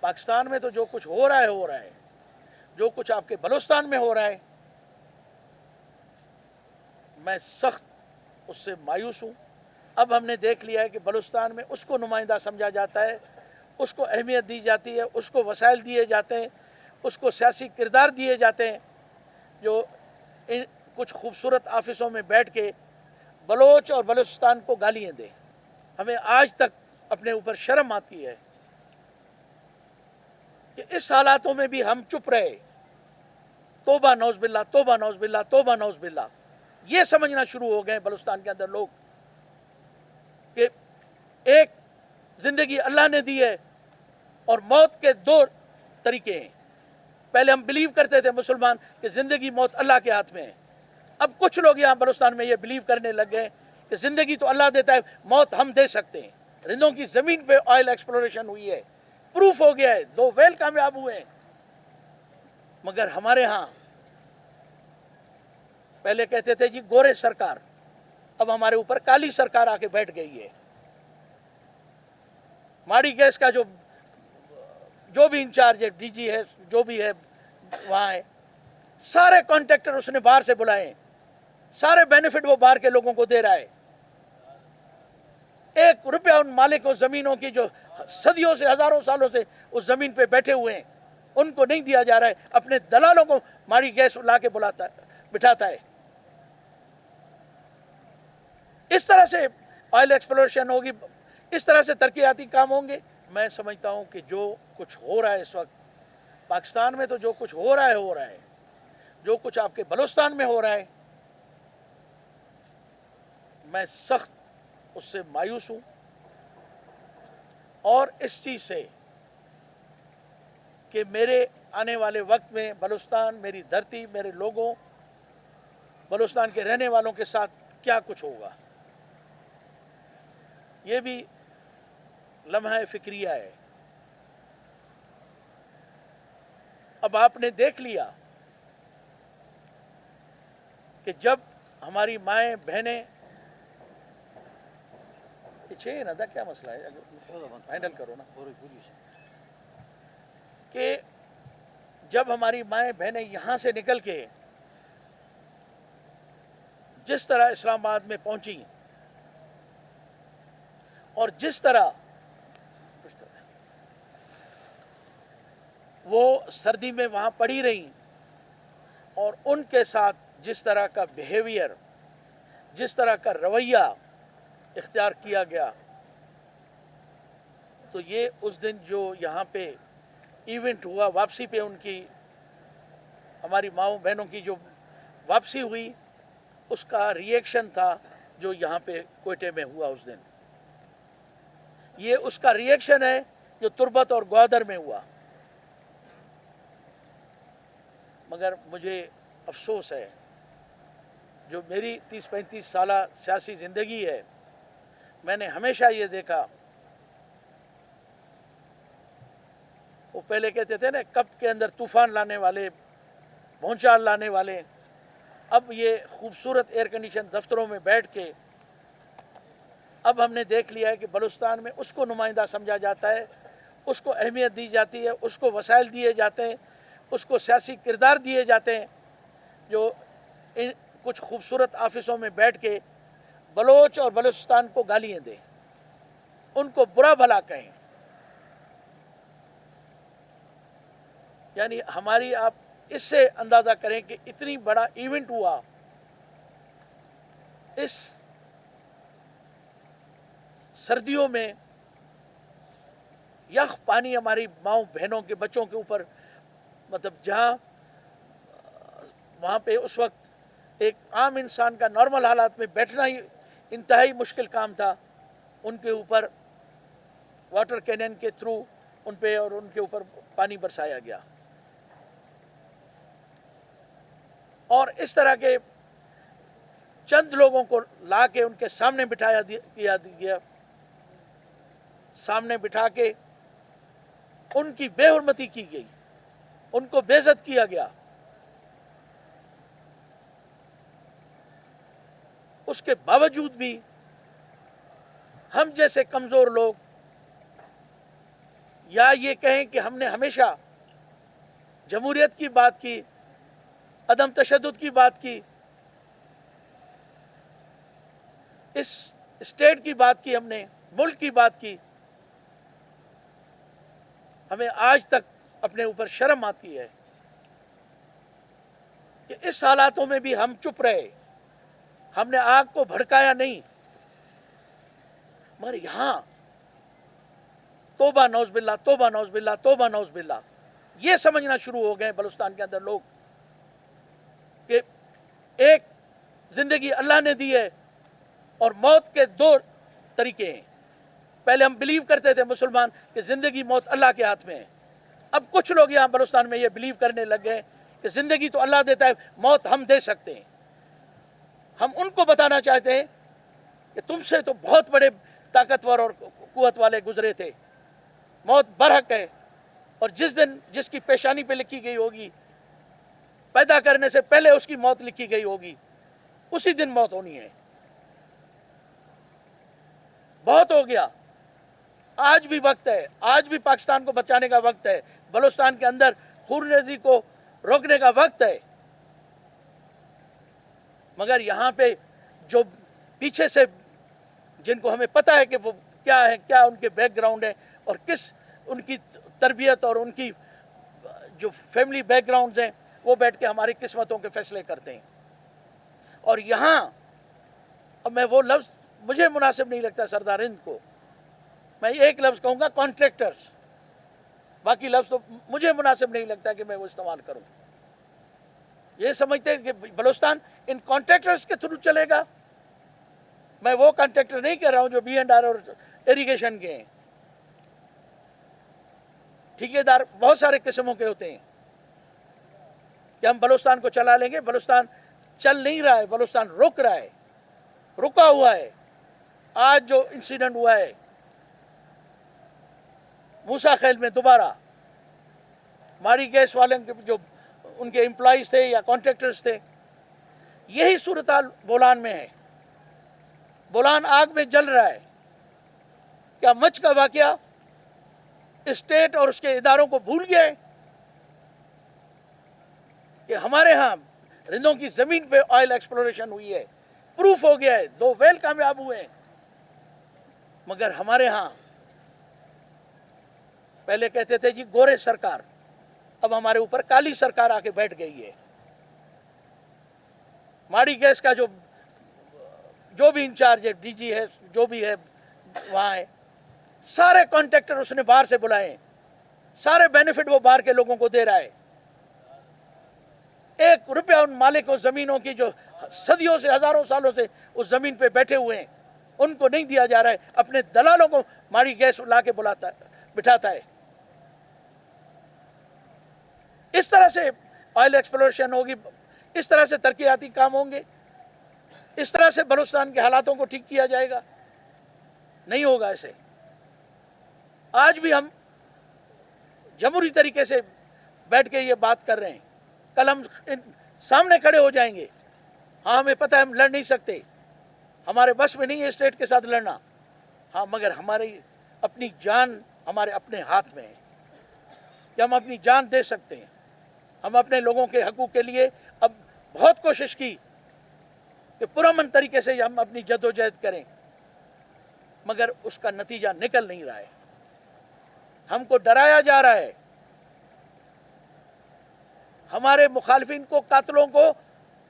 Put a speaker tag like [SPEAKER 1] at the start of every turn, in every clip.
[SPEAKER 1] پاکستان میں تو جو کچھ ہو رہا ہے جو کچھ آپ کے بلوچستان میں ہو رہا ہے، میں سخت اس سے مایوس ہوں۔ اب ہم نے دیکھ لیا ہے کہ بلوچستان میں اس کو نمائندہ سمجھا جاتا ہے، اس کو اہمیت دی جاتی ہے، اس کو وسائل دیے جاتے ہیں، اس کو سیاسی کردار دیے جاتے ہیں، جو کچھ خوبصورت آفسوں میں بیٹھ کے بلوچ اور بلوچستان کو گالیاں دے۔ ہمیں آج تک اپنے اوپر شرم آتی ہے کہ اس حالاتوں میں بھی ہم چپ رہے۔ توبہ نعوذ باللہ، توبہ نعوذ باللہ، توبہ نعوذ باللہ۔ یہ سمجھنا شروع ہو گئے بلوچستان کے اندر لوگ کہ ایک زندگی اللہ نے دی ہے اور موت کے دو طریقے ہیں۔ پہلے ہم بلیو کرتے تھے مسلمان کہ زندگی موت اللہ کے ہاتھ میں ہے۔ اب کچھ لوگ یہاں بلوچستان میں یہ بلیو کرنے لگ گئے کہ زندگی تو اللہ دیتا ہے، موت ہم دے سکتے ہیں۔ رندوں کی زمین پہ آئل ایکسپلوریشن ہوئی ہے، پروف ہو گیا ہے، 2 ویل کامیاب ہوئے ہیں۔ مگر ہمارے ہاں پہلے کہتے تھے جی گورے سرکار، اب ہمارے اوپر کالی سرکار آ کے بیٹھ گئی ہے۔ ماڑی گیس کا جو بھی انچارج ہے، ڈی جی ہے، جو بھی ہے وہاں ہے، سارے کانٹریکٹر اس نے باہر سے بلائے ہیں، سارے بینیفٹ وہ باہر کے لوگوں کو دے رہا ہے۔ 1 روپیہ ان مالک و زمینوں کی جو صدیوں سے ہزاروں سالوں سے اس زمین پہ بیٹھے ہوئے ہیں ان کو نہیں دیا جا رہا ہے، اپنے دلالوں کو ماڑی گیس لا کے بٹھاتا ہے۔ اس طرح سے آئل ایکسپلوریشن ہوگی، اس طرح سے ترقیاتی کام ہوں گے۔ میں سمجھتا ہوں کہ جو کچھ ہو رہا ہے اس وقت پاکستان میں، تو جو کچھ ہو رہا ہے جو کچھ آپ کے بلوچستان میں ہو رہا ہے، میں سخت اس سے مایوس ہوں، اور اس چیز سے کہ میرے آنے والے وقت میں بلوچستان، میری دھرتی، میرے لوگوں، بلوچستان کے رہنے والوں کے ساتھ کیا کچھ ہوگا۔ یہ بھی لمحہ فکریہ ہے۔ اب آپ نے دیکھ لیا کہ جب ہماری مائیں بہنیں، پیچھے نہ تھا، کیا مسئلہ ہے، ہینڈل کرو نا، کہ جب ہماری مائیں بہنیں یہاں سے نکل کے جس طرح اسلام آباد میں پہنچی اور جس طرح وہ سردی میں وہاں پڑی رہیں، اور ان کے ساتھ جس طرح کا بیہیویئر، جس طرح کا رویہ اختیار کیا گیا، تو یہ اس دن جو یہاں پہ ایونٹ ہوا، واپسی پہ ان کی، ہماری ماؤں بہنوں کی جو واپسی ہوئی، اس کا ریئیکشن تھا جو یہاں پہ کوئٹے میں ہوا اس دن۔ یہ اس کا ریئیکشن ہے جو تربت اور گوادر میں ہوا۔ مگر مجھے افسوس ہے، جو میری 30-35 سالہ سیاسی زندگی ہے، میں نے ہمیشہ یہ دیکھا، وہ پہلے کہتے تھے نا کپ کے اندر طوفان لانے والے، بھونچال لانے والے، اب یہ خوبصورت ایئر کنڈیشن دفتروں میں بیٹھ کے اب ہم نے دیکھ لیا ہے کہ بلوچستان میں اس کو نمائندہ سمجھا جاتا ہے، اس کو اہمیت دی جاتی ہے، اس کو وسائل دیے جاتے ہیں، اس کو سیاسی کردار دیے جاتے ہیں، جو کچھ خوبصورت آفسوں میں بیٹھ کے بلوچ اور بلوچستان کو گالیاں دیں، ان کو برا بھلا کہیں۔ یعنی ہماری، آپ اس سے اندازہ کریں کہ اتنی بڑا ایونٹ ہوا، اس سردیوں میں یخ پانی ہماری ماؤں بہنوں کے بچوں کے اوپر، مطلب جہاں وہاں پہ اس وقت ایک عام انسان کا نارمل حالات میں بیٹھنا ہی انتہائی مشکل کام تھا، ان کے اوپر واٹر کینن کے تھرو ان پہ اور ان کے اوپر پانی برسایا گیا، اور اس طرح کے چند لوگوں کو لا کے ان کے سامنے بٹھایا گیا، سامنے بٹھا کے ان کی بے حرمتی کی گئی، ان کو بے عزت کیا گیا۔ اس کے باوجود بھی ہم جیسے کمزور لوگ یا یہ کہیں کہ ہم نے ہمیشہ جمہوریت کی بات کی، عدم تشدد کی بات کی، اس اسٹیٹ کی بات کی، ہم نے ملک کی بات کی، ہمیں آج تک اپنے اوپر شرم آتی ہے کہ اس حالاتوں میں بھی ہم چپ رہے، ہم نے آگ کو بھڑکایا نہیں، مگر یہاں توبہ نعوذ باللہ، توبہ نعوذ باللہ، توبہ نعوذ باللہ، یہ سمجھنا شروع ہو گئے بلوچستان کے اندر لوگ کہ ایک زندگی اللہ نے دی ہے اور موت کے دو طریقے ہیں۔ پہلے ہم بلیو کرتے تھے مسلمان کہ زندگی موت اللہ کے ہاتھ میں ہے، اب کچھ لوگ یہاں بلوچستان میں یہ بلیو کرنے لگ گئے کہ زندگی تو اللہ دیتا ہے، موت ہم دے سکتے ہیں۔ ہم ان کو بتانا چاہتے ہیں کہ تم سے تو بہت بڑے طاقتور اور قوت والے گزرے تھے، موت برحق ہے، اور جس دن جس کی پیشانی پہ لکھی گئی ہوگی، پیدا کرنے سے پہلے اس کی موت لکھی گئی ہوگی، اسی دن موت ہونی ہے۔ بہت ہو گیا، آج بھی وقت ہے، آج بھی پاکستان کو بچانے کا وقت ہے، بلوچستان کے اندر خون ریزی کو روکنے کا وقت ہے۔ مگر یہاں پہ جو پیچھے سے جن کو ہمیں پتہ ہے کہ وہ کیا ہے، کیا ان کے بیک گراؤنڈ ہے اور کس ان کی تربیت اور ان کی جو فیملی بیک گراؤنڈز ہیں، وہ بیٹھ کے ہماری قسمتوں کے فیصلے کرتے ہیں۔ اور یہاں اب میں وہ لفظ مجھے مناسب نہیں لگتا سردار ہند کو، میں ایک لفظ کہوں گا کانٹریکٹرز، باقی لفظ تو مجھے مناسب نہیں لگتا کہ میں وہ استعمال کروں۔ یہ سمجھتے ہیں کہ بلوچستان ان کانٹریکٹرز کے تھرو چلے گا۔ میں وہ کانٹریکٹر نہیں کہہ رہا ہوں جو B&R اور ایریگیشن کے ہیں، ٹھیکیدار بہت سارے قسموں کے ہوتے ہیں کہ ہم بلوچستان کو چلا لیں گے۔ بلوچستان چل نہیں رہا ہے، بلوچستان رک رہا ہے، رکا ہوا ہے۔ آج جو انسیڈنٹ ہوا ہے موسیٰ خیل میں، دوبارہ ماری گیس والے جو ان کے امپلائیز تھے یا کانٹریکٹرز تھے، یہی صورتحال بولان میں ہے۔ بولان آگ میں جل رہا ہے۔ کیا مچھ کا واقعہ اسٹیٹ اور اس کے اداروں کو بھول گیا ہے کہ ہمارے ہاں رندوں کی زمین پہ آئل ایکسپلوریشن ہوئی ہے، پروف ہو گیا ہے، 2 ویل کامیاب ہوئے ہیں، مگر ہمارے ہاں پہلے کہتے تھے جی گورے سرکار، اب ہمارے اوپر کالی سرکار آ کے بیٹھ گئی ہے۔ ماڑی گیس کا جو بھی انچارج ہے، DG ہے، جو بھی ہے وہاں ہے، سارے کانٹریکٹر اس نے باہر سے بلائے ہیں، سارے بینیفٹ وہ باہر کے لوگوں کو دے رہا ہے۔ 1 روپیہ ان مالکوں زمینوں کی جو صدیوں سے، ہزاروں سالوں سے اس زمین پہ بیٹھے ہوئے ہیں، ان کو نہیں دیا جا رہا ہے، اپنے دلالوں کو ماڑی گیس لا کے بٹھاتا ہے۔ اس طرح سے آئل ایکسپلوریشن ہوگی، اس طرح سے ترقیاتی کام ہوں گے، اس طرح سے بلوچستان کے حالاتوں کو ٹھیک کیا جائے گا؟ نہیں ہوگا ایسے۔ آج بھی ہم جمہوری طریقے سے بیٹھ کے یہ بات کر رہے ہیں، کل ہم سامنے کھڑے ہو جائیں گے، ہاں ہمیں پتہ ہے ہم لڑ نہیں سکتے، ہمارے بس میں نہیں ہے اسٹیٹ کے ساتھ لڑنا، ہاں مگر ہماری اپنی جان ہمارے اپنے ہاتھ میں ہے کہ ہم اپنی جان دے سکتے ہیں۔ ہم اپنے لوگوں کے حقوق کے لیے اب بہت کوشش کی کہ پرامن طریقے سے ہم اپنی جد و جہد کریں، مگر اس کا نتیجہ نکل نہیں رہا ہے۔ ہم کو ڈرایا جا رہا ہے، ہمارے مخالفین کو، قاتلوں کو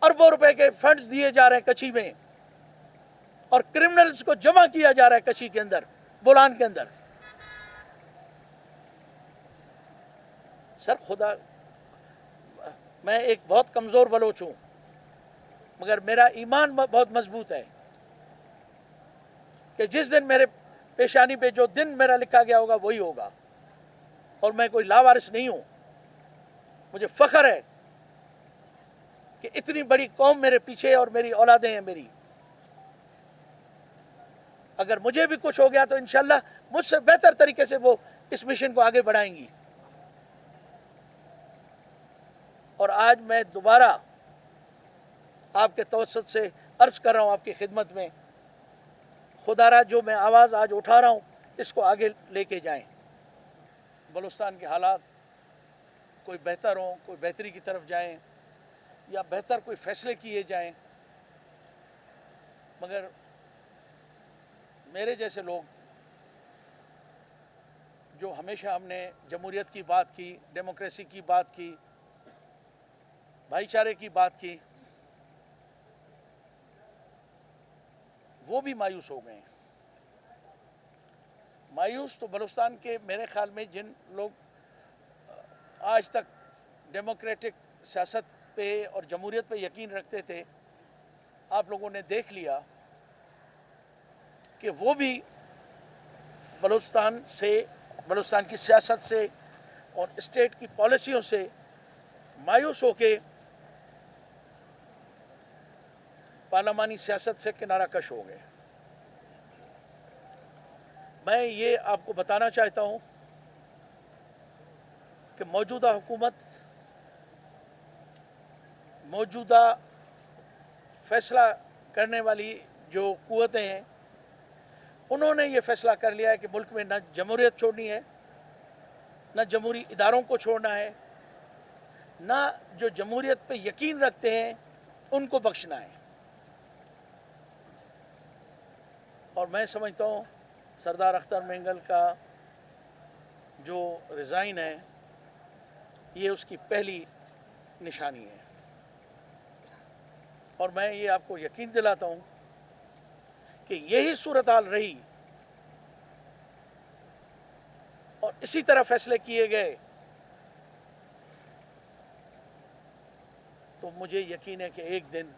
[SPEAKER 1] اربوں روپے کے فنڈز دیے جا رہے ہیں کچھی میں، اور کرمنلز کو جمع کیا جا رہا ہے کچھی کے اندر، بولان کے اندر۔ سر خدا، میں ایک بہت کمزور بلوچ ہوں، مگر میرا ایمان بہت مضبوط ہے کہ جس دن میرے پیشانی پہ جو دن میرا لکھا گیا ہوگا وہی ہوگا، اور میں کوئی لاوارث نہیں ہوں۔ مجھے فخر ہے کہ اتنی بڑی قوم میرے پیچھے اور میری اولادیں ہیں میری۔ اگر مجھے بھی کچھ ہو گیا تو انشاءاللہ مجھ سے بہتر طریقے سے وہ اس مشن کو آگے بڑھائیں گی۔ اور آج میں دوبارہ آپ کے توسط سے عرض کر رہا ہوں آپ کی خدمت میں، خدا را جو میں آواز آج اٹھا رہا ہوں اس کو آگے لے کے جائیں۔ بلوچستان کے حالات کوئی بہتر ہوں، کوئی بہتری کی طرف جائیں یا بہتر کوئی فیصلے کیے جائیں، مگر میرے جیسے لوگ جو ہمیشہ ہم نے جمہوریت کی بات کی، ڈیموکریسی کی بات کی، بھائی چارے کی بات کی، وہ بھی مایوس ہو گئے ہیں۔ مایوس تو بلوچستان کے میرے خیال میں جن لوگ آج تک ڈیموکریٹک سیاست پہ اور جمہوریت پہ یقین رکھتے تھے، آپ لوگوں نے دیکھ لیا کہ وہ بھی بلوچستان کی سیاست سے اور اسٹیٹ کی پالیسیوں سے مایوس ہو کے پارلیمانی سیاست سے کنارہ کش ہو گئے۔ میں یہ آپ کو بتانا چاہتا ہوں کہ موجودہ حکومت، موجودہ فیصلہ کرنے والی جو قوتیں ہیں، انہوں نے یہ فیصلہ کر لیا ہے کہ ملک میں نہ جمہوریت چھوڑنی ہے، نہ جمہوری اداروں کو چھوڑنا ہے، نہ جو جمہوریت پہ یقین رکھتے ہیں ان کو بخشنا ہے۔ اور میں سمجھتا ہوں سردار اختر مینگل کا جو ریزائن ہے، یہ اس کی پہلی نشانی ہے۔ اور میں یہ آپ کو یقین دلاتا ہوں کہ یہی صورتحال رہی اور اسی طرح فیصلے کیے گئے تو مجھے یقین ہے کہ ایک دن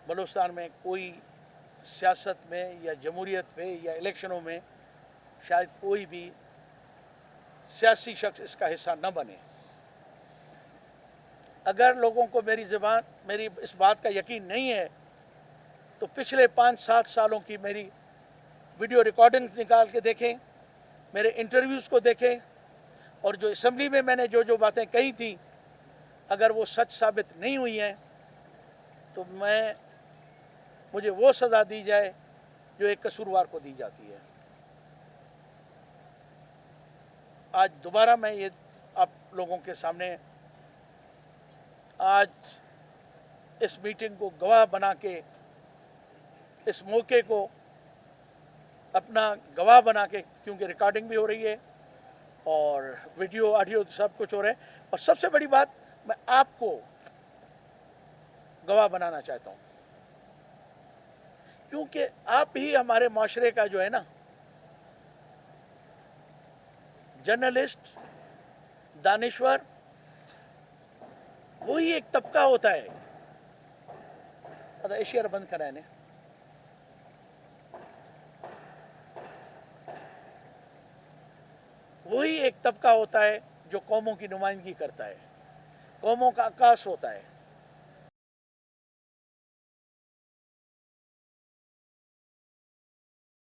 [SPEAKER 1] بلوچستان میں کوئی سیاست میں یا جمہوریت میں یا الیکشنوں میں شاید کوئی بھی سیاسی شخص اس کا حصہ نہ بنے۔ اگر لوگوں کو میری اس بات کا یقین نہیں ہے تو پچھلے 5-7 سالوں کی میری ویڈیو ریکارڈنگ نکال کے دیکھیں، میرے انٹرویوز کو دیکھیں، اور جو اسمبلی میں نے جو باتیں کہی تھیں اگر وہ سچ ثابت نہیں ہوئی ہیں تو مجھے وہ سزا دی جائے جو ایک قصوروار کو دی جاتی ہے۔ آج دوبارہ میں یہ آپ لوگوں کے سامنے آج اس میٹنگ کو گواہ بنا کے، اس موقع کو اپنا گواہ بنا کے، کیونکہ ریکارڈنگ بھی ہو رہی ہے اور ویڈیو آڈیو سب کچھ ہو رہا ہے، اور سب سے بڑی بات میں آپ کو گواہ بنانا چاہتا ہوں، کیونکہ آپ ہی ہمارے معاشرے کا جو ہے نا جرنلسٹ، دانشور، وہی ایک طبقہ ہوتا ہے۔ ایشیا بند کرائے نے وہی ایک طبقہ ہوتا ہے جو قوموں کی نمائندگی کرتا ہے، قوموں کا عکاس ہوتا ہے۔